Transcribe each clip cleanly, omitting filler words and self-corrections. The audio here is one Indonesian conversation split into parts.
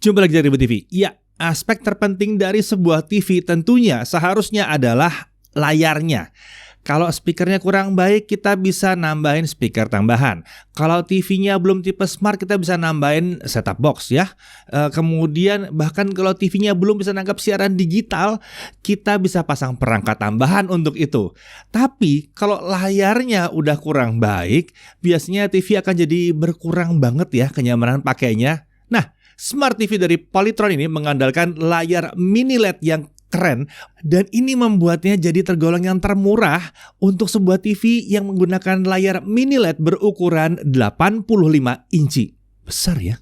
Jumpa lagi dari Ribut TV. Ya, aspek terpenting dari sebuah TV tentunya seharusnya adalah layarnya. Kalau speakernya kurang baik, kita bisa nambahin speaker tambahan. Kalau TV-nya belum tipe smart, kita bisa nambahin set-top box ya. Kemudian bahkan kalau TV-nya belum bisa nangkap siaran digital, kita bisa pasang perangkat tambahan untuk itu. Tapi kalau layarnya udah kurang baik, biasanya TV akan jadi berkurang banget ya kenyamanan pakainya. Nah, Smart TV dari Polytron ini mengandalkan layar mini LED yang keren, dan ini membuatnya jadi tergolong yang termurah untuk sebuah TV yang menggunakan layar mini LED berukuran 85 inci. Besar ya.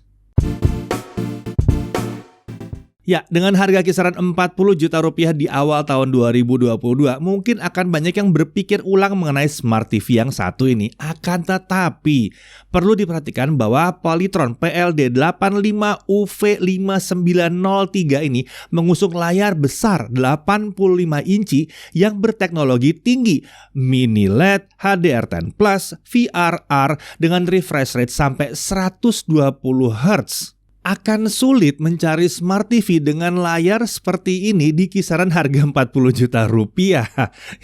Ya, dengan harga kisaran 40 juta rupiah di awal tahun 2022, mungkin akan banyak yang berpikir ulang mengenai Smart TV yang satu ini. Akan tetapi, perlu diperhatikan bahwa Polytron PLD85UV5903 ini mengusung layar besar 85 inci yang berteknologi tinggi, mini LED, HDR10+, VRR dengan refresh rate sampai 120 Hz. Akan sulit mencari Smart TV dengan layar seperti ini di kisaran harga 40 juta rupiah.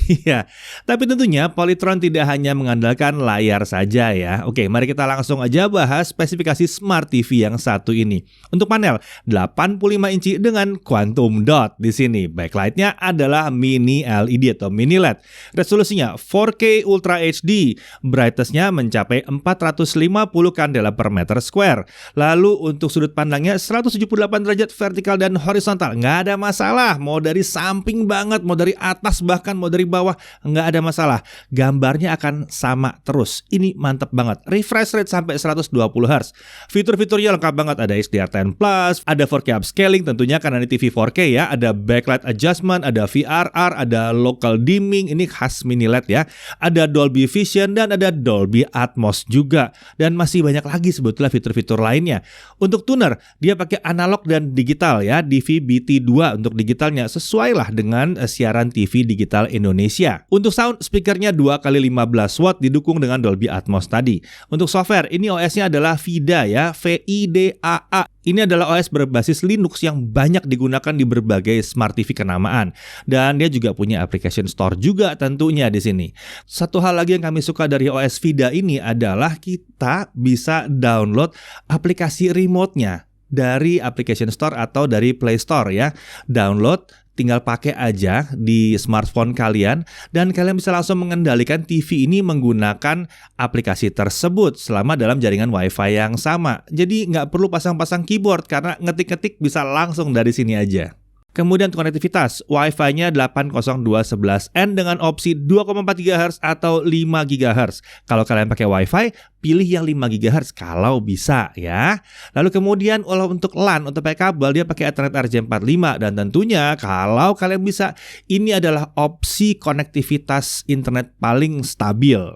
Iya, tapi tentunya Polytron tidak hanya mengandalkan layar saja ya. Oke, mari kita langsung aja bahas spesifikasi Smart TV yang satu ini. Untuk panel 85 inci dengan quantum dot di sini. Backlightnya adalah mini LED atau mini LED. Resolusinya 4K Ultra HD. Brightness-nya mencapai 450 candela per meter square. Lalu untuk sudut pandangnya 178 derajat vertikal dan horizontal, nggak ada masalah. Mau dari samping banget, mau dari atas, bahkan mau dari bawah, nggak ada masalah. Gambarnya akan sama terus. Ini mantep banget. Refresh rate sampai 120 Hz. Fitur-fiturnya lengkap banget. Ada HDR10+, ada 4K upscaling tentunya karena ini TV 4K ya. Ada backlight adjustment, ada VRR, ada local dimming, ini khas mini LED ya. Ada Dolby Vision dan ada Dolby Atmos juga. Dan masih banyak lagi sebetulnya fitur-fitur lainnya. Untuk tuner, dia pakai analog dan digital ya, DVB-T2 untuk digitalnya, sesuai lah dengan siaran TV digital Indonesia. Untuk sound, speakernya 2x15 watt didukung dengan Dolby Atmos tadi. Untuk software, ini OS-nya adalah VIDA ya, VIDAA. Ini adalah OS berbasis Linux yang banyak digunakan di berbagai Smart TV kenamaan. Dan dia juga punya application store juga tentunya di sini. Satu hal lagi yang kami suka dari OS VIDA ini adalah kita bisa download aplikasi remote-nya dari application store atau dari Play Store ya. Download, tinggal pakai aja di smartphone kalian dan kalian bisa langsung mengendalikan TV ini menggunakan aplikasi tersebut selama dalam jaringan WiFi yang sama. Jadi nggak perlu pasang-pasang keyboard karena ngetik-ngetik bisa langsung dari sini aja. Kemudian untuk konektivitas, Wi-Fi-nya 802.11n dengan opsi 2,4 GHz atau 5 GHz. Kalau kalian pakai Wi-Fi, pilih yang 5 GHz kalau bisa ya. Lalu kemudian kalau untuk LAN, untuk pakai kabel, dia pakai Ethernet RJ45. Dan tentunya kalau kalian bisa, ini adalah opsi konektivitas internet paling stabil.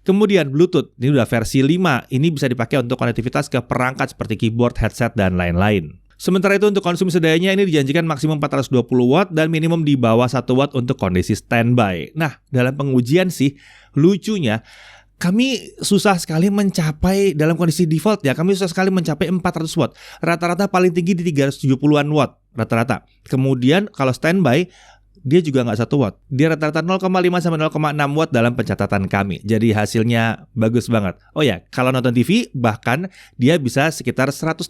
Kemudian Bluetooth, ini udah versi 5. Ini bisa dipakai untuk konektivitas ke perangkat seperti keyboard, headset, dan lain-lain. Sementara itu untuk konsumsi dayanya ini dijanjikan maksimum 420 watt dan minimum di bawah 1 watt untuk kondisi standby. Nah, dalam pengujian sih, lucunya kami susah sekali mencapai dalam kondisi default ya, kami susah sekali mencapai 400 watt. Rata-rata paling tinggi di 370-an watt rata-rata. Kemudian kalau standby, dia juga nggak 1 watt. Dia rata-rata 0,5 sampai 0,6 watt dalam pencatatan kami. Jadi hasilnya bagus banget. Oh ya, kalau nonton TV bahkan dia bisa sekitar 180-190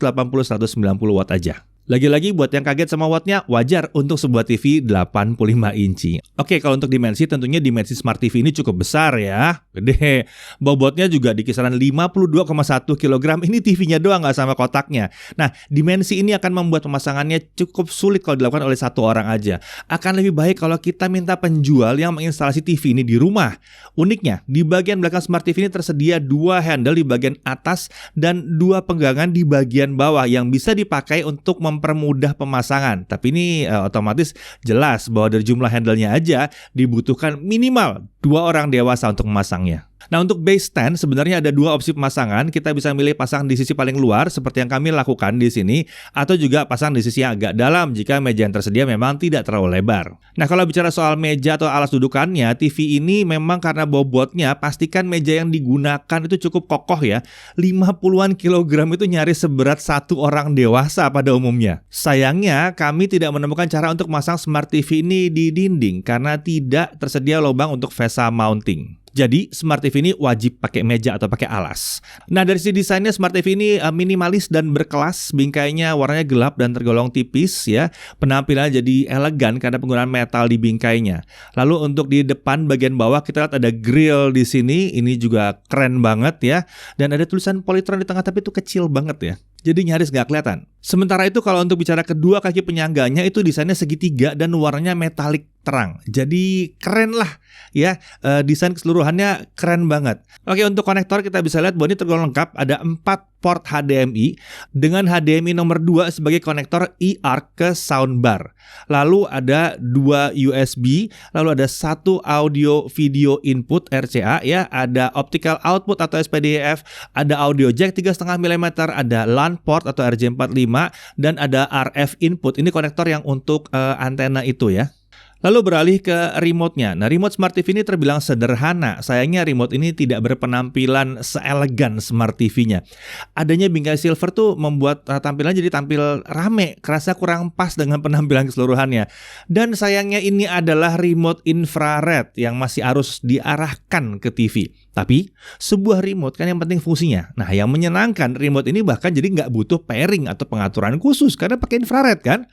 watt aja. Lagi-lagi buat yang kaget sama wattnya, wajar untuk sebuah TV 85 inci. Oke, kalau untuk dimensi, tentunya dimensi Smart TV ini cukup besar ya. Gede. Bobotnya juga di kisaran 52,1 kg. Ini TV-nya doang, nggak sama kotaknya. Nah, dimensi ini akan membuat pemasangannya cukup sulit kalau dilakukan oleh satu orang aja. Akan lebih baik kalau kita minta penjual yang menginstalasi TV ini di rumah. Uniknya, di bagian belakang Smart TV ini tersedia 2 handle di bagian atas dan 2 penggangan di bagian bawah yang bisa dipakai untuk mempermudah pemasangan. Tapi ini otomatis jelas bahwa dari jumlah handle-nya aja dibutuhkan minimal 2 orang dewasa untuk memasangnya. Nah, untuk base stand sebenarnya ada dua opsi pemasangan. Kita bisa milih pasang di sisi paling luar seperti yang kami lakukan di sini, atau juga pasang di sisi yang agak dalam jika meja yang tersedia memang tidak terlalu lebar. Nah, kalau bicara soal meja atau alas dudukannya, TV ini memang karena bobotnya, pastikan meja yang digunakan itu cukup kokoh ya. 50-an kilogram itu nyaris seberat satu orang dewasa pada umumnya. Sayangnya, kami tidak menemukan cara untuk masang Smart TV ini di dinding karena tidak tersedia lubang untuk VESA mounting. Jadi Smart TV ini wajib pakai meja atau pakai alas. Nah, dari sisi desainnya Smart TV ini minimalis dan berkelas, bingkainya warnanya gelap dan tergolong tipis ya. Penampilannya jadi elegan karena penggunaan metal di bingkainya. Lalu untuk di depan bagian bawah kita lihat ada grill di sini, ini juga keren banget ya. Dan ada tulisan Polytron di tengah tapi itu kecil banget ya. Jadi nyaris nggak kelihatan. Sementara itu kalau untuk bicara kedua kaki penyangganya itu desainnya segitiga dan warnanya metalik terang. Jadi keren lah ya, desain keseluruhannya keren banget. Oke, untuk konektor kita bisa lihat bahwa ini tergolong lengkap. Ada 4 port HDMI dengan HDMI nomor 2 sebagai konektor eARC ke soundbar. Lalu ada 2 USB, lalu ada 1 audio video input RCA ya, ada optical output atau SPDIF, ada audio jack 3,5 mm, ada LAN port atau RJ45 dan ada RF input. Ini konektor yang untuk antena itu ya. Lalu beralih ke remote-nya. Nah, remote Smart TV ini terbilang sederhana. Sayangnya remote ini tidak berpenampilan seelegan Smart TV-nya. Adanya bingkai silver tuh membuat tampilan jadi tampil rame, kerasa kurang pas dengan penampilan keseluruhannya. Dan sayangnya ini adalah remote infrared yang masih harus diarahkan ke TV. Tapi sebuah remote kan yang penting fungsinya. Nah, yang menyenangkan remote ini bahkan jadi nggak butuh pairing atau pengaturan khusus karena pakai infrared kan.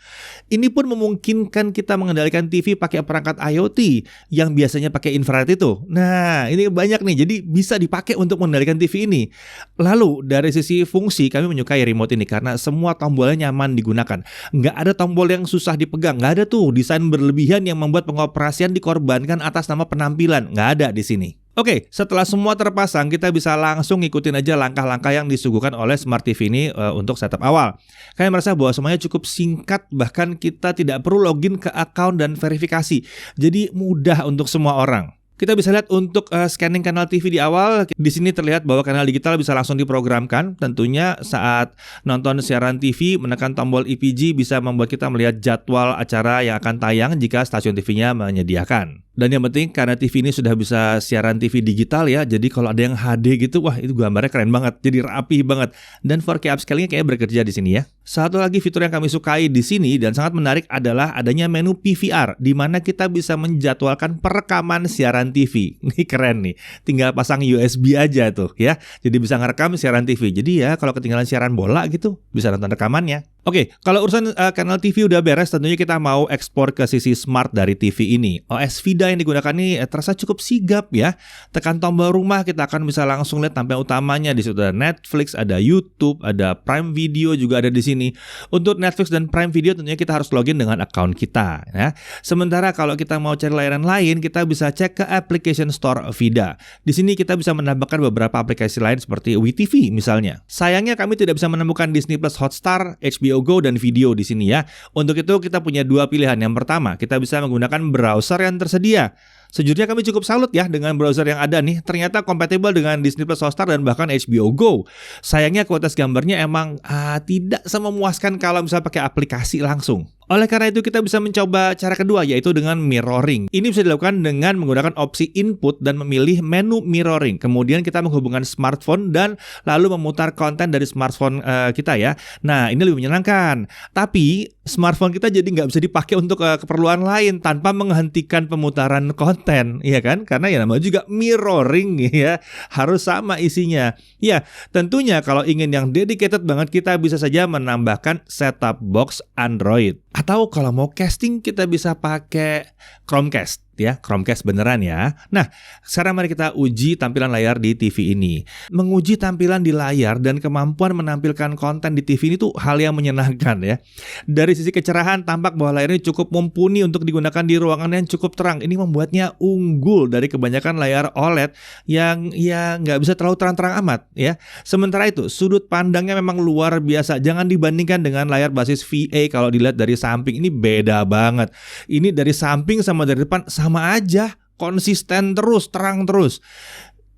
Ini pun memungkinkan kita mengendalikan TV pakai perangkat IoT yang biasanya pakai infrared itu. Nah, ini banyak nih, jadi bisa dipakai untuk mengendalikan TV ini. Lalu dari sisi fungsi kami menyukai remote ini karena semua tombolnya nyaman digunakan. Nggak ada tombol yang susah dipegang, nggak ada tuh desain berlebihan yang membuat pengoperasian dikorbankan atas nama penampilan. Nggak ada di sini. Oke, setelah semua terpasang, kita bisa langsung ngikutin aja langkah-langkah yang disuguhkan oleh Smart TV ini untuk setup awal. Kalian merasa bahwa semuanya cukup singkat, bahkan kita tidak perlu login ke account dan verifikasi. Jadi mudah untuk semua orang. Kita bisa lihat untuk scanning kanal TV di awal. Di sini terlihat bahwa kanal digital bisa langsung diprogramkan. Tentunya saat nonton siaran TV, menekan tombol EPG bisa membuat kita melihat jadwal acara yang akan tayang jika stasiun TV-nya menyediakan. Dan yang penting karena TV ini sudah bisa siaran TV digital ya, jadi kalau ada yang HD gitu, wah itu gambarnya keren banget, jadi rapi banget. Dan 4K upscaling-nya kayaknya bekerja di sini ya. Satu lagi fitur yang kami sukai di sini dan sangat menarik adalah adanya menu PVR, di mana kita bisa menjadwalkan perekaman siaran TV. Ini keren nih, tinggal pasang USB aja tuh ya, jadi bisa ngerekam siaran TV. Jadi ya kalau ketinggalan siaran bola gitu, bisa nonton rekamannya. Oke, kalau urusan kanal TV udah beres, tentunya kita mau ekspor ke sisi smart dari TV ini. OS VIDA yang digunakan ini terasa cukup sigap ya. Tekan tombol rumah, kita akan bisa langsung lihat tampilan utamanya. Di situ ada Netflix, ada YouTube, ada Prime Video juga ada di sini. Untuk Netflix dan Prime Video tentunya kita harus login dengan account kita ya. Sementara kalau kita mau cari layanan lain, kita bisa cek ke application store VIDA. Di sini kita bisa menambahkan beberapa aplikasi lain seperti WeTV misalnya. Sayangnya kami tidak bisa menemukan Disney Plus Hotstar, HBO Go dan video di sini ya. Untuk itu kita punya dua pilihan. Yang pertama, kita bisa menggunakan browser yang tersedia. Sejujurnya kami cukup salut ya dengan browser yang ada nih. Ternyata kompatibel dengan Disney Plus Hotstar dan bahkan HBO Go. Sayangnya kualitas gambarnya emang tidak sememuaskan kalau misalnya pakai aplikasi langsung. Oleh karena itu kita bisa mencoba cara kedua, yaitu dengan mirroring. Ini bisa dilakukan dengan menggunakan opsi input dan memilih menu mirroring. Kemudian kita menghubungkan smartphone dan lalu memutar konten dari smartphone kita ya. Nah, ini lebih menyenangkan. Tapi smartphone kita jadi nggak bisa dipakai untuk keperluan lain tanpa menghentikan pemutaran konten, ya kan? Karena ya namanya juga mirroring ya, harus sama isinya. Ya, tentunya kalau ingin yang dedicated banget kita bisa saja menambahkan set-top box Android. Atau kalau mau casting kita bisa pakai Chromecast ya, Chromecast beneran ya. Nah, sekarang mari kita uji tampilan layar di TV ini. Menguji tampilan di layar dan kemampuan menampilkan konten di TV ini tuh hal yang menyenangkan ya. Dari sisi kecerahan tampak bahwa layar ini cukup mumpuni untuk digunakan di ruangan yang cukup terang. Ini membuatnya unggul dari kebanyakan layar OLED yang ya nggak bisa terlalu terang-terang amat ya. Sementara itu sudut pandangnya memang luar biasa. Jangan dibandingkan dengan layar basis VA kalau dilihat dari samping, ini beda banget. Ini dari samping sama dari depan sama aja, konsisten terus, terang terus.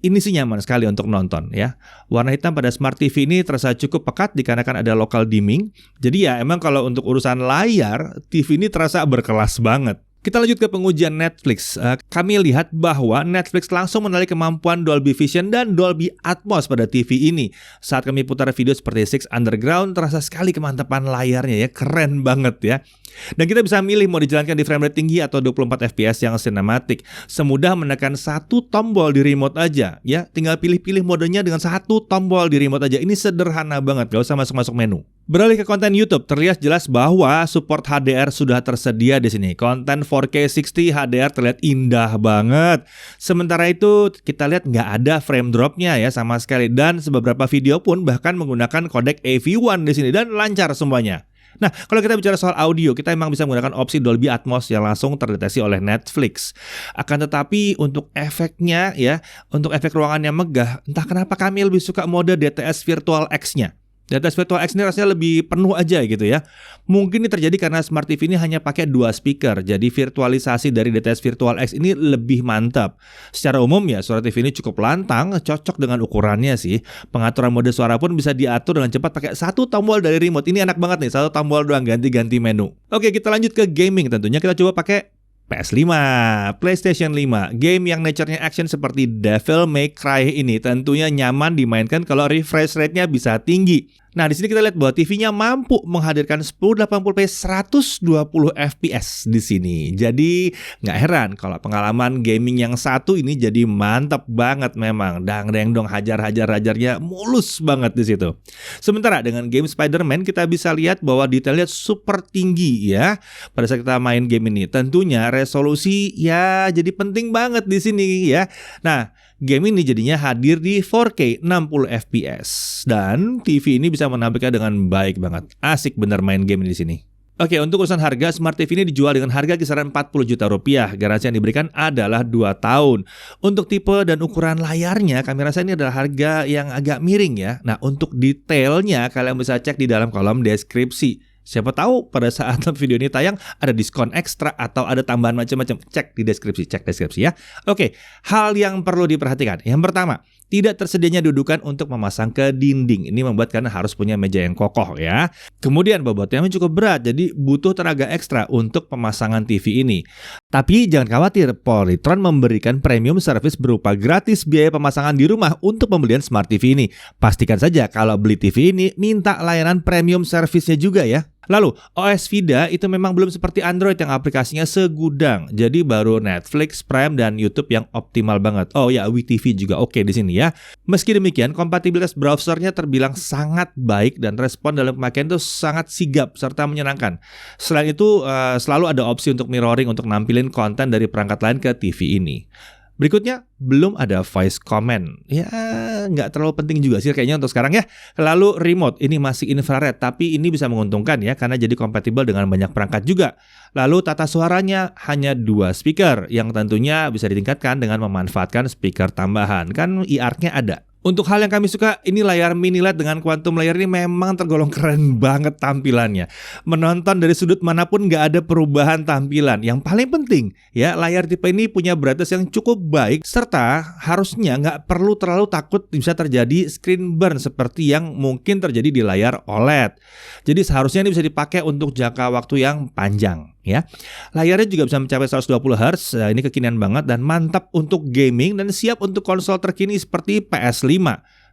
ini sih nyaman sekali untuk nonton ya. Warna hitam pada Smart TV ini terasa cukup pekat dikarenakan ada local dimming. Jadi ya emang kalau untuk urusan layar, TV ini terasa berkelas banget. Kita lanjut ke pengujian Netflix. Kami lihat bahwa Netflix langsung menarik kemampuan Dolby Vision dan Dolby Atmos pada TV ini. Saat kami putar video seperti Six Underground, terasa sekali kemantapan layarnya ya, keren banget ya. Dan kita bisa milih mau dijalankan di frame rate tinggi atau 24 fps yang cinematic. Semudah menekan satu tombol di remote aja ya. Tinggal pilih-pilih modenya dengan satu tombol di remote aja. Ini sederhana banget, gak usah masuk-masuk menu. Beralih ke konten YouTube, terlihat jelas bahwa support HDR sudah tersedia di sini. Konten 4K 60 HDR terlihat indah banget. Sementara itu kita lihat nggak ada frame dropnya ya sama sekali. Dan beberapa video pun bahkan menggunakan kodek AV1 di sini dan lancar semuanya. Nah, kalau kita bicara soal audio, kita emang bisa menggunakan opsi Dolby Atmos yang langsung terdeteksi oleh Netflix. Akan tetapi untuk efeknya ya, untuk efek ruangan yang megah, entah kenapa kami lebih suka mode DTS Virtual X-nya. DTS Virtual X ini rasanya lebih penuh aja gitu ya. Mungkin ini terjadi karena Smart TV ini hanya pakai 2 speaker. Jadi virtualisasi dari DTS Virtual X ini lebih mantap. Secara umum ya suara TV ini cukup lantang, cocok dengan ukurannya sih. Pengaturan mode suara pun bisa diatur dengan cepat pakai satu tombol dari remote. Ini enak banget nih, satu tombol doang ganti-ganti menu. Oke, kita lanjut ke gaming tentunya. Kita coba pakai PS5, PlayStation 5. Game yang nature-nya action seperti Devil May Cry ini tentunya nyaman dimainkan kalau refresh rate-nya bisa tinggi. Nah, di sini kita lihat bahwa TV-nya mampu menghadirkan 1080p 120 fps di sini. Jadi nggak heran kalau pengalaman gaming yang satu ini jadi mantap banget memang. Dang-deng-dong hajar-hajar-hajarnya mulus banget di situ. Sementara dengan game Spider-Man kita bisa lihat bahwa detailnya super tinggi ya. Pada saat kita main game ini, tentunya resolusi ya jadi penting banget di sini ya. Nah, game ini jadinya hadir di 4K 60 fps dan TV ini bisa menampilkan dengan baik banget. Asik bener main game di sini. Oke, untuk urusan harga, Smart TV ini dijual dengan harga kisaran 40 juta rupiah. Garansi yang diberikan adalah 2 tahun. Untuk tipe dan ukuran layarnya, kami rasa ini adalah harga yang agak miring ya. Nah, untuk detailnya kalian bisa cek di dalam kolom deskripsi. Siapa tahu pada saat video ini tayang ada diskon ekstra atau ada tambahan macam-macam. Cek deskripsi ya. Oke, hal yang perlu diperhatikan. Yang pertama, tidak tersedianya dudukan untuk memasang ke dinding. Ini membuat kalian harus punya meja yang kokoh ya. Kemudian bobotnya cukup berat, jadi butuh tenaga ekstra untuk pemasangan TV ini. Tapi jangan khawatir, Polytron memberikan premium service berupa gratis biaya pemasangan di rumah untuk pembelian Smart TV ini. Pastikan saja kalau beli TV ini minta layanan premium service-nya juga ya. Lalu, OS Vida itu memang belum seperti Android yang aplikasinya segudang. Jadi baru Netflix, Prime, dan YouTube yang optimal banget. Oh ya, WeTV juga oke di sini ya. Meski demikian, kompatibilitas browsernya terbilang sangat baik dan respon dalam pemakaian itu sangat sigap serta menyenangkan. Selain itu, selalu ada opsi untuk mirroring untuk nampilin konten dari perangkat lain ke TV ini. Berikutnya, belum ada voice command. Ya, nggak terlalu penting juga sih kayaknya untuk sekarang ya. Lalu remote, ini masih infrared, tapi ini bisa menguntungkan ya, karena jadi kompatibel dengan banyak perangkat juga. Lalu tata suaranya hanya 2 speaker, yang tentunya bisa ditingkatkan dengan memanfaatkan speaker tambahan. Kan IR-nya ada. Untuk hal yang kami suka, ini layar mini LED dengan quantum layer ini memang tergolong keren banget tampilannya. Menonton dari sudut manapun nggak ada perubahan tampilan. Yang paling penting, ya layar tipe ini punya brightness yang cukup baik, serta harusnya nggak perlu terlalu takut bisa terjadi screen burn seperti yang mungkin terjadi di layar OLED. Jadi seharusnya ini bisa dipakai untuk jangka waktu yang panjang. Ya, layarnya juga bisa mencapai 120 Hz. Ini kekinian banget dan mantap untuk gaming dan siap untuk konsol terkini seperti PS5.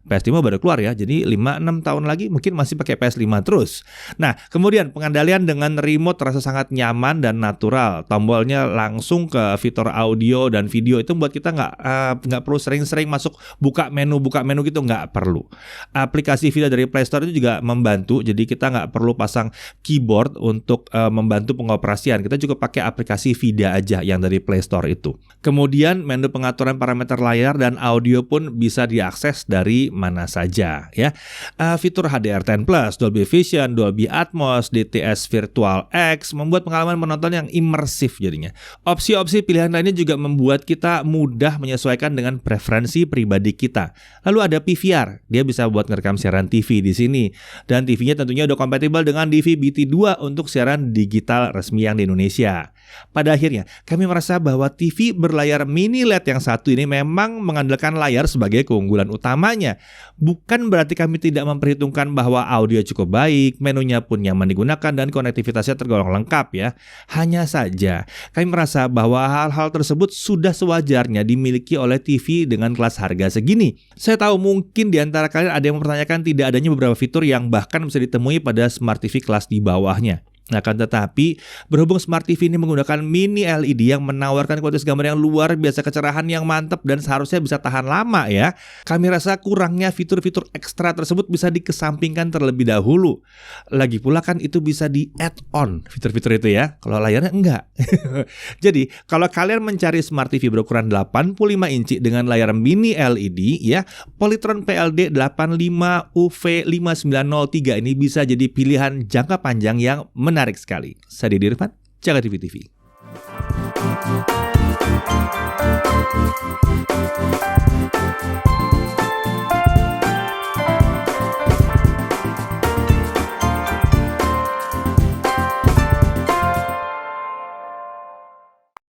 PS5 baru keluar ya, jadi 5-6 tahun lagi mungkin masih pakai PS5 terus. Nah, kemudian pengandalian dengan remote terasa sangat nyaman dan natural. Tombolnya langsung ke fitur audio dan video, itu membuat kita nggak perlu sering-sering masuk buka menu gitu, nggak perlu. Aplikasi video dari Play Store itu juga membantu, jadi kita nggak perlu pasang keyboard untuk membantu pengoperasian. Kita juga pakai aplikasi Vida aja yang dari Play Store itu. Kemudian menu pengaturan parameter layar dan audio pun bisa diakses dari mana saja ya. Fitur HDR10+, Dolby Vision, Dolby Atmos, DTS Virtual X membuat pengalaman menonton yang imersif jadinya. Opsi-opsi pilihan lainnya juga membuat kita mudah menyesuaikan dengan preferensi pribadi kita. Lalu ada PVR, dia bisa buat ngerekam siaran TV di sini. Dan TV-nya tentunya udah kompatibel dengan DVB-T2 untuk siaran digital resmi yang di Indonesia. Pada akhirnya, kami merasa bahwa TV berlayar mini LED yang satu ini memang mengandalkan layar sebagai keunggulan utamanya. Bukan berarti kami tidak memperhitungkan bahwa audio cukup baik, menunya pun nyaman digunakan, dan konektivitasnya tergolong lengkap ya. Hanya saja, kami merasa bahwa hal-hal tersebut sudah sewajarnya dimiliki oleh TV dengan kelas harga segini. Saya tahu mungkin di antara kalian ada yang mempertanyakan tidak adanya beberapa fitur yang bahkan bisa ditemui pada Smart TV kelas di bawahnya. Akan tetapi, berhubung Smart TV ini menggunakan mini LED yang menawarkan kualitas gambar yang luar biasa, kecerahan yang mantap, dan seharusnya bisa tahan lama ya, kami rasa kurangnya fitur-fitur ekstra tersebut bisa dikesampingkan terlebih dahulu. Lagi pula kan itu bisa di add-on fitur-fitur itu ya, kalau layarnya enggak. Jadi, kalau kalian mencari Smart TV berukuran 85 inci dengan layar mini LED ya, Polytron PLD 85 UV5903 ini bisa jadi pilihan jangka panjang yang menarik sekali. Saya Didi Irfan, Jaga TV TV.